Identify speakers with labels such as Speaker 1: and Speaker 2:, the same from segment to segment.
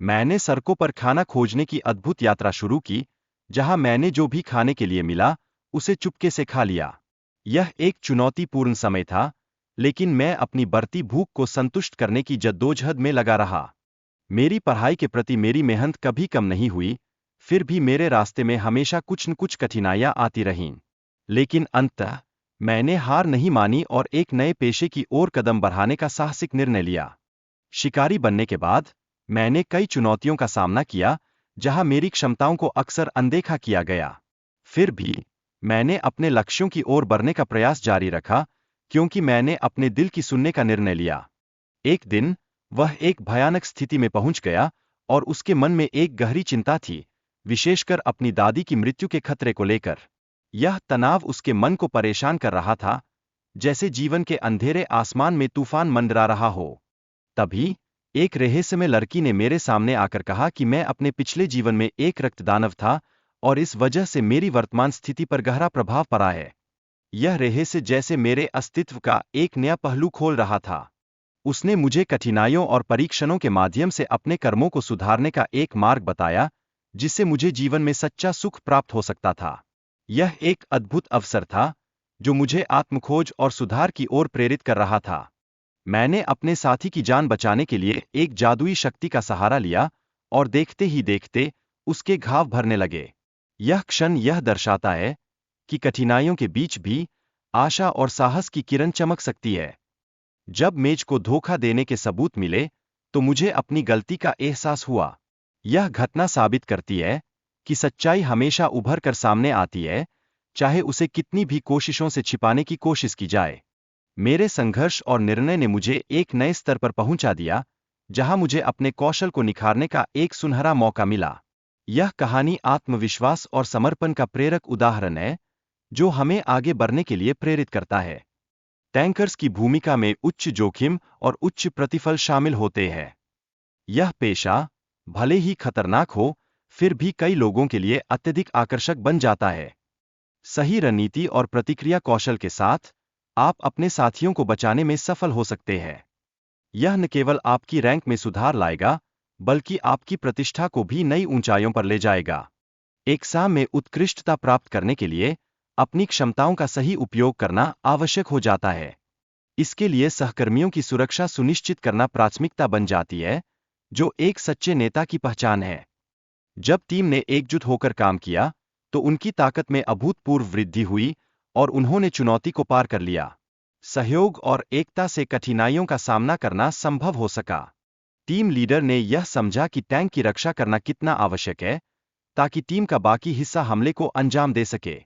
Speaker 1: मैंने सड़कों पर खाना खोजने की अद्भुत यात्रा शुरू की, जहां मैंने जो भी खाने के लिए मिला, उसे चुपके से खा लिया। यह एक चुनौतीपूर्ण समय था, लेकिन मैं अपनी बढ़ती भूख को संतुष्ट करने की जद्दोजहद में लगा रहा। मेरी पढ़ाई के प्रति मेरी मेहनत कभी कम नहीं हुई, फिर भी मेरे रास्ते में हमेशा कुछ न कुछ कठिनाइयां आती रहीं। लेकिन अंततः मैंने हार नहीं मानी और एक नए पेशे की ओर कदम बढ़ाने का साहसिक निर्णय लिया। शिकारी बनने के बाद मैंने कई चुनौतियों का सामना किया, जहां मेरी क्षमताओं को अक्सर अनदेखा किया गया। फिर भी मैंने अपने लक्ष्यों की ओर बढ़ने का प्रयास जारी रखा, क्योंकि मैंने अपने दिल की सुनने का निर्णय लिया। एक दिन वह एक भयानक स्थिति में पहुंच गया और उसके मन में एक गहरी चिंता थी, विशेषकर अपनी दादी की मृत्यु के खतरे को लेकर। यह तनाव उसके मन को परेशान कर रहा था, जैसे जीवन के अंधेरे आसमान में तूफान मंडरा रहा हो। तभी एक रहस्यमय लड़की ने मेरे सामने आकर कहा कि मैं अपने पिछले जीवन में एक रक्तदानव था और इस वजह से मेरी वर्तमान स्थिति पर गहरा प्रभाव पड़ा है। यह रहस्य जैसे मेरे अस्तित्व का एक नया पहलू खोल रहा था। उसने मुझे कठिनाइयों और परीक्षणों के माध्यम से अपने कर्मों को सुधारने का एक मार्ग बताया, जिससे मुझे जीवन में सच्चा सुख प्राप्त हो सकता था। यह एक अद्भुत अवसर था, जो मुझे आत्मखोज और सुधार की ओर प्रेरित कर रहा था। मैंने अपने साथी की जान बचाने के लिए एक जादुई शक्ति का सहारा लिया, और देखते ही देखते उसके घाव भरने लगे। यह क्षण यह दर्शाता है कि कठिनाइयों के बीच भी आशा और साहस की किरण चमक सकती है। जब मेज को धोखा देने के सबूत मिले, तो मुझे अपनी गलती का एहसास हुआ। यह घटना साबित करती है कि सच्चाई हमेशा उभर कर सामने आती है, चाहे उसे कितनी भी कोशिशों से छिपाने की कोशिश की जाए। मेरे संघर्ष और निर्णय ने मुझे एक नए स्तर पर पहुंचा दिया, जहां मुझे अपने कौशल को निखारने का एक सुनहरा मौका मिला। यह कहानी आत्मविश्वास और समर्पण का प्रेरक उदाहरण है, जो हमें आगे बढ़ने के लिए प्रेरित करता है। टैंकर्स की भूमिका में उच्च जोखिम और उच्च प्रतिफल शामिल होते हैं। यह पेशा, भले ही खतरनाक हो, फिर भी कई लोगों के लिए अत्यधिक आकर्षक बन जाता है। सही रणनीति और प्रतिक्रिया कौशल के साथ आप अपने साथियों को बचाने में सफल हो सकते हैं। यह न केवल आपकी रैंक में सुधार लाएगा, बल्कि आपकी प्रतिष्ठा को भी नई ऊंचाइयों पर ले जाएगा। एग्जाम में उत्कृष्टता प्राप्त करने के लिए अपनी क्षमताओं का सही उपयोग करना आवश्यक हो जाता है। इसके लिए सहकर्मियों की सुरक्षा सुनिश्चित करना प्राथमिकता बन जाती है, जो एक सच्चे नेता की पहचान है। जब टीम ने एकजुट होकर काम किया, तो उनकी ताकत में अभूतपूर्व वृद्धि हुई और उन्होंने चुनौती को पार कर लिया। सहयोग और एकता से कठिनाइयों का सामना करना संभव हो सका। टीम लीडर ने यह समझा कि टैंक की रक्षा करना कितना आवश्यक है, ताकि टीम का बाकी हिस्सा हमले को अंजाम दे सके।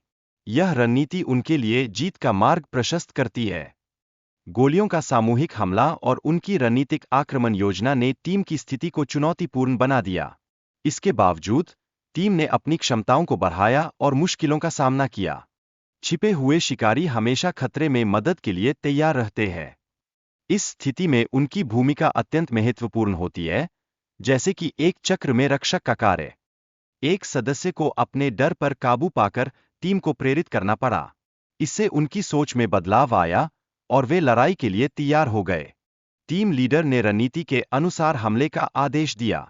Speaker 1: यह रणनीति उनके लिए जीत का मार्ग प्रशस्त करती है। गोलियों का सामूहिक हमला और उनकी रणनीतिक आक्रमण योजना ने टीम की स्थिति को चुनौतीपूर्ण बना दिया। इसके बावजूद टीम ने अपनी क्षमताओं को बढ़ाया और मुश्किलों का सामना किया। छिपे हुए शिकारी हमेशा खतरे में मदद के लिए तैयार रहते हैं। इस स्थिति में उनकी भूमिका अत्यंत महत्वपूर्ण होती है, जैसे कि एक चक्र में रक्षक का कार्य। एक सदस्य को अपने डर पर काबू पाकर टीम को प्रेरित करना पड़ा। इससे उनकी सोच में बदलाव आया और वे लड़ाई के लिए तैयार हो गए। टीम लीडर ने रणनीति के अनुसार हमले का आदेश दिया।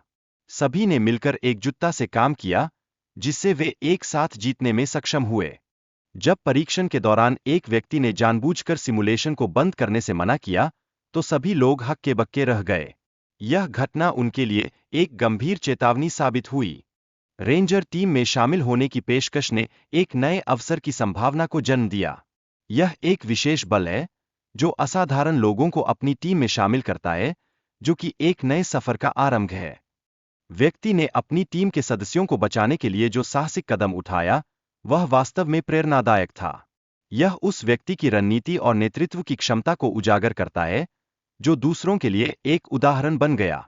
Speaker 1: सभी ने मिलकर एकजुटता से काम किया, जिससे वे एक साथ जीतने में सक्षम हुए। जब परीक्षण के दौरान एक व्यक्ति ने जानबूझकर सिमुलेशन को बंद करने से मना किया, तो सभी लोग हक्के बक्के रह गए। यह घटना उनके लिए एक गंभीर चेतावनी साबित हुई। रेंजर टीम में शामिल होने की पेशकश ने एक नए अवसर की संभावना को जन्म दिया। यह एक विशेष बल है, जो असाधारण लोगों को अपनी टीम में शामिल करता है, जो कि एक नए सफर का आरंभ है। व्यक्ति ने अपनी टीम के सदस्यों को बचाने के लिए जो साहसिक कदम उठाया, वह वास्तव में प्रेरणादायक था। यह उस व्यक्ति की रणनीति और नेतृत्व की क्षमता को उजागर करता है, जो दूसरों के लिए एक उदाहरण बन गया।